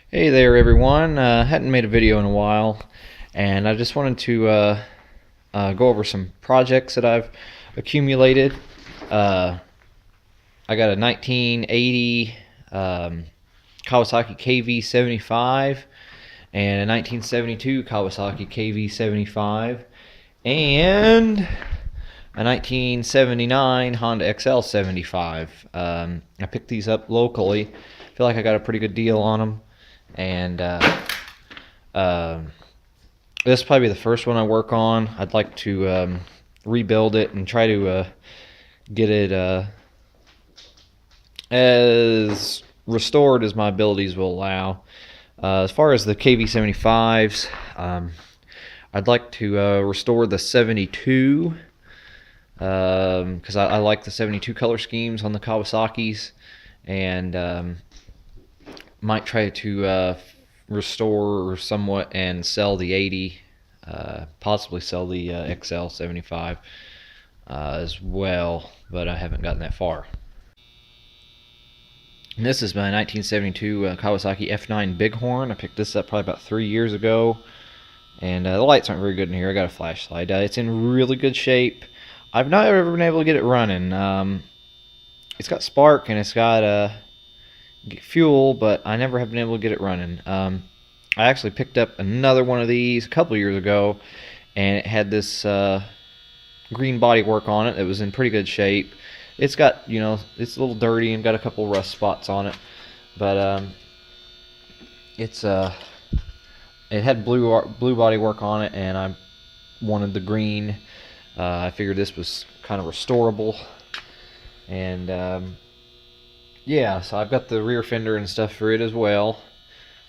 Hey there, everyone. Hadn't made a video in a while, and I just wanted to go over some projects that I've accumulated. Uh, I got a 1980 Kawasaki KV75 and a 1972 Kawasaki KV75 and a 1979 Honda XL75. I picked these up locally. I feel like I got a pretty good deal on them. And this will probably be the first one I work on. I'd like to rebuild it and try to get it as restored as my abilities will allow. As far as the KV75s, I'd like to restore the 72 because I like the 72 color schemes on the Kawasaki's, and might try to restore somewhat and sell the 80, possibly sell the XL75 as well, but I haven't gotten that far. And this is my 1972 Kawasaki F9 Bighorn. I picked this up probably about 3 years ago, and the lights aren't very good in here. I got a flashlight. It's in really good shape. I've not ever been able to get it running. It's got spark and it's got fuel, but I never have been able to get it running. I actually picked up another one of these a couple years ago, and it had this green body work on it that was in pretty good shape. It's got, it's a little dirty and got a couple rust spots on it, but it had blue body work on it, and I wanted the green. I figured this was kind of restorable, and yeah, so I've got the rear fender and stuff for it as well.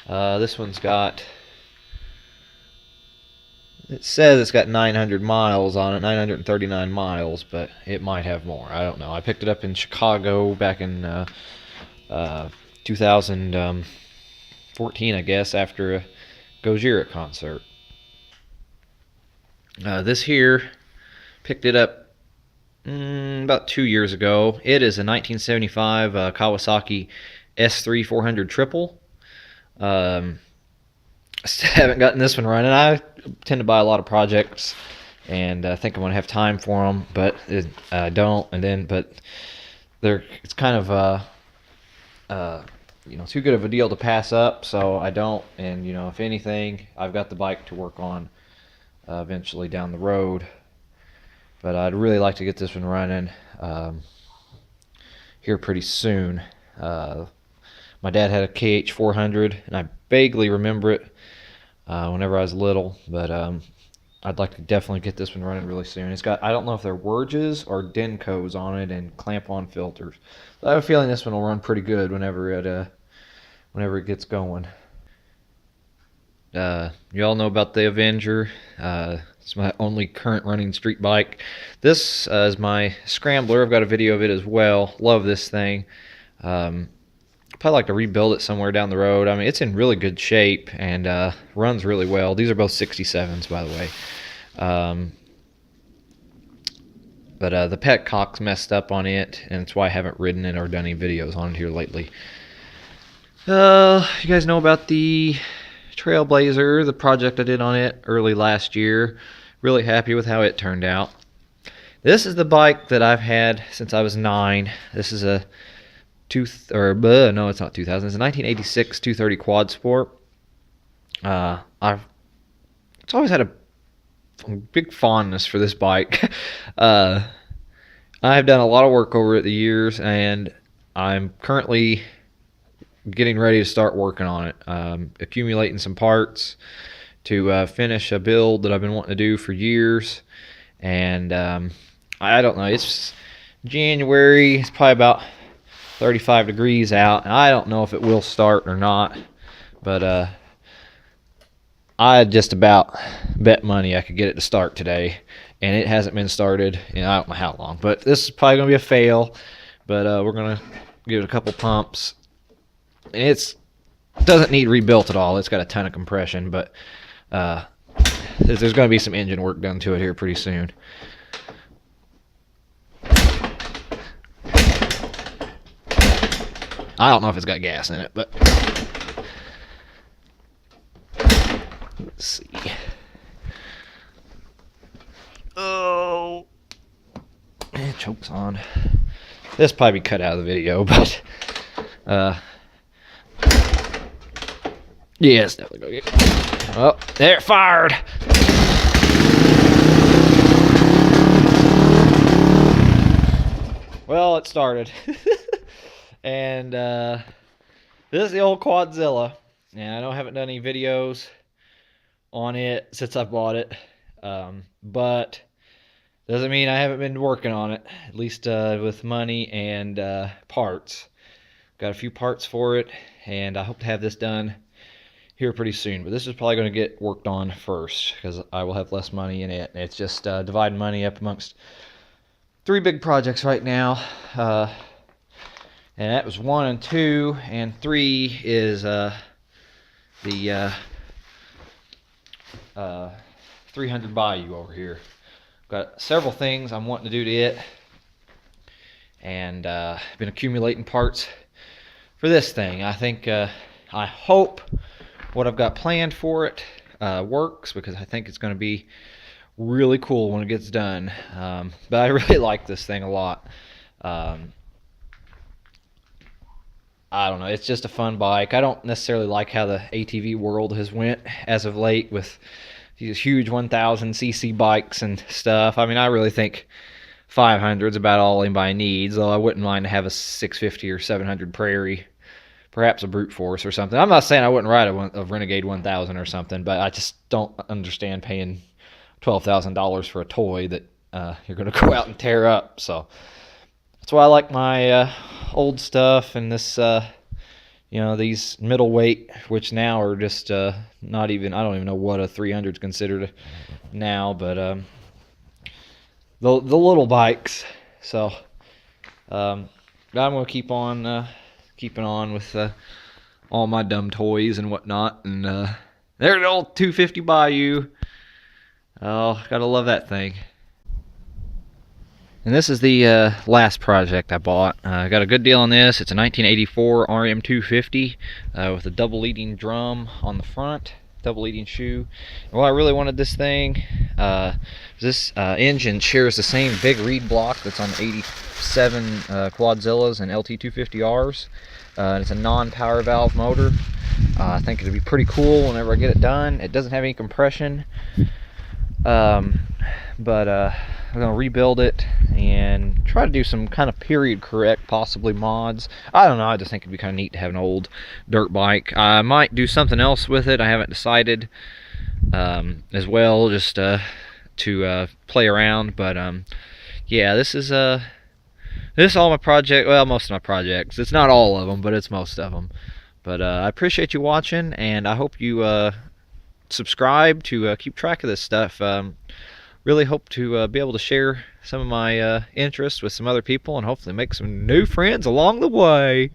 This one's got, it says it's got 900 miles on it, 939 miles, but it might have more. I don't know. I picked it up in Chicago back in 2014, I guess, after a Gojira concert. This here, picked it up about 2 years ago. It is a 1975 Kawasaki S3 400 triple. Still haven't gotten this one running. I tend to buy a lot of projects, and I think I'm gonna have time for them, but I don't. But it's kind of too good of a deal to pass up, so I don't. And if anything, I've got the bike to work on eventually down the road. But I'd really like to get this one running here pretty soon. My dad had a KH400, and I vaguely remember it whenever I was little, but I'd like to definitely get this one running really soon. It's got, I don't know if they're Wurges or Dencos on it and clamp-on filters. So I have a feeling this one will run pretty good whenever it gets going. You all know about the Avenger. It's my only current running street bike. This is my Scrambler. I've got a video of it as well. Love this thing. Probably like to rebuild it somewhere down the road. I mean, it's in really good shape and runs really well. These are both 67s, by the way. But the petcock's messed up on it, and that's why I haven't ridden it or done any videos on it here lately. You guys know about the Trailblazer, the project I did on it early last year. Really happy with how it turned out. This is the bike that I've had since I was 9. This is a no, it's not 2000. It's a 1986 230 Quad Sport. It's always had a big fondness for this bike. I've done a lot of work over it the years, and I'm currently getting ready to start working on it, accumulating some parts to finish a build that I've been wanting to do for years. And I don't know, it's January, it's probably about 35 degrees out, and I don't know if it will start or not, but I just about bet money I could get it to start today, and it hasn't been started in I don't know how long. But this is probably going to be a fail, but we're going to give it a couple pumps. And it doesn't need rebuilt at all. It's got a ton of compression, but there's going to be some engine work done to it here pretty soon. I don't know if it's got gas in it, but Let's see. Oh, it chokes on. This probably be cut out of the video, but yeah, it's definitely gonna get. Oh, there, it fired. Well, it started. And this is the old Quadzilla, and I know I haven't done any videos on it since I bought it, but doesn't mean I haven't been working on it, at least with money and parts. Got a few parts for it, and I hope to have this done here pretty soon, but this is probably going to get worked on first because I will have less money in it. It's just dividing money up amongst 3 big projects right now, and that was 1 and 2, and 3 is the 300 Bayou over here. Got several things I'm wanting to do to it, and been accumulating parts for this thing. I think I hope what I've got planned for it works, because I think it's going to be really cool when it gets done. But I really like this thing a lot. I don't know, it's just a fun bike. I don't necessarily like how the ATV world has went as of late with these huge 1000cc bikes and stuff. I mean, I really think 500 is about all anybody needs, though I wouldn't mind to have a 650 or 700 Prairie, perhaps a Brute Force or something. I'm not saying I wouldn't ride a Renegade 1000 or something, but I just don't understand paying $12,000 for a toy that you're going to go out and tear up. So that's why I like my old stuff, and this, these middleweight, which now are just not even, I don't even know what a 300 is considered now, but the little bikes. So I'm going to keep on keeping on with all my dumb toys and whatnot. And there's the old 250 Bayou. Oh, gotta love that thing. And this is the last project I bought. I got a good deal on this. It's a 1984 RM250 with a double leading drum on the front, double leading shoe. And what I really wanted this thing, this engine shares the same big reed block that's on the 87 Quadzillas and LT250Rs. And it's a non-power valve motor. I think it'd be pretty cool whenever I get it done. It doesn't have any compression. But I'm going to rebuild it and try to do some kind of period correct, possibly mods. I don't know, I just think it'd be kind of neat to have an old dirt bike. I might do something else with it, I haven't decided, as well, just to play around. But yeah, this is all my project, well, most of my projects. It's not all of them, but it's most of them. But I appreciate you watching, and I hope you subscribe to keep track of this stuff. Really hope to be able to share some of my interests with some other people, and hopefully make some new friends along the way.